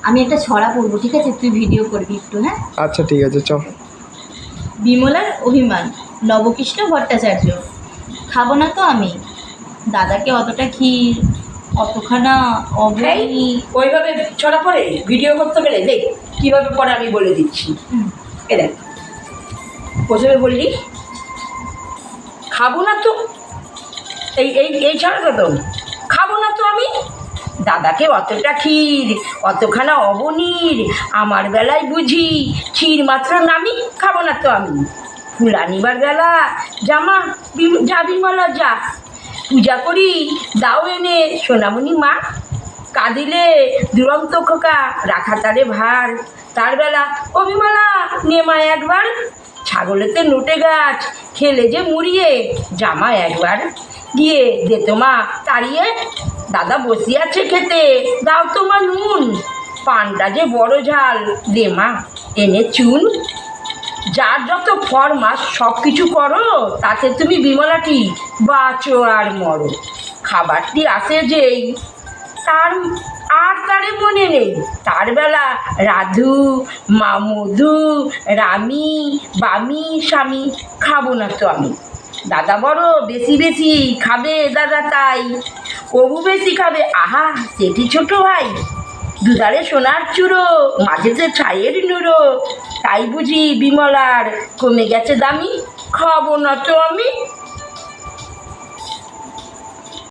আমি একটা ছড়া পড়বো, ঠিক আছে? তুই ভিডিও করবি একটু, হ্যাঁ? আচ্ছা ঠিক আছে, চ। বিমলার অভিমান, নবকৃষ্ণ ভট্টাচার্য। খাবো না তো আমি দাদাকে অতটা ক্ষীর, অতখানা অবনী। ওইভাবে ছড়া পড়ে ভিডিও করতে গেলে দেখ কীভাবে পরে আমি বলে দিচ্ছি। এ দেখ, প্রথমে বললি খাবো না তো, এই এই এই ছড়াটা তো, খাবো না তো আমি দাদাকে অতটা ক্ষীর, অতখানা অবনীর, আমার বেলায় বুঝি ক্ষীর মাত্র নামি, খাবো না তো আমি। ফুল আনিবার বেলা জামা যা বিমলা যা, পূজা করি দাও এনে সোনামণি মা, কাঁদিলে দুরন্ত খোকা রাখা তারে ভার, তার বেলা ও বিমলা নেমা একবার, ছাগলেতে নোটে গাছ খেলে যে মুড়িয়ে জামা একবার, গিয়ে দে তোমা তাড়িয়ে, দাদা বসিয়ে আছে খেতে দাও তোমা নুন, পানটা যে বড় ঝাল দে মা এনে চুন, যার যত ফরমাস সব কিছু করো, তাতে তুমি বিমলাটি বাঁচো আর মরো। খাবারটি আসে যেই তার আর তারে মনে নেই, তার বেলা রাধু মা মধু রামি বামি স্বামী, খাবো না তো আমি দাদা বড় বেশি বেশি খাবে দাদা তাই, অবু বেশি খাবে আহা সেটি ছোট ভাই, দুধারে সোনার চূড়ো মাঝেতে ছাইয়ের নুড়ো, তাই বুঝি বিমলার কমে গেছে দামি, খাবো না তো আমি।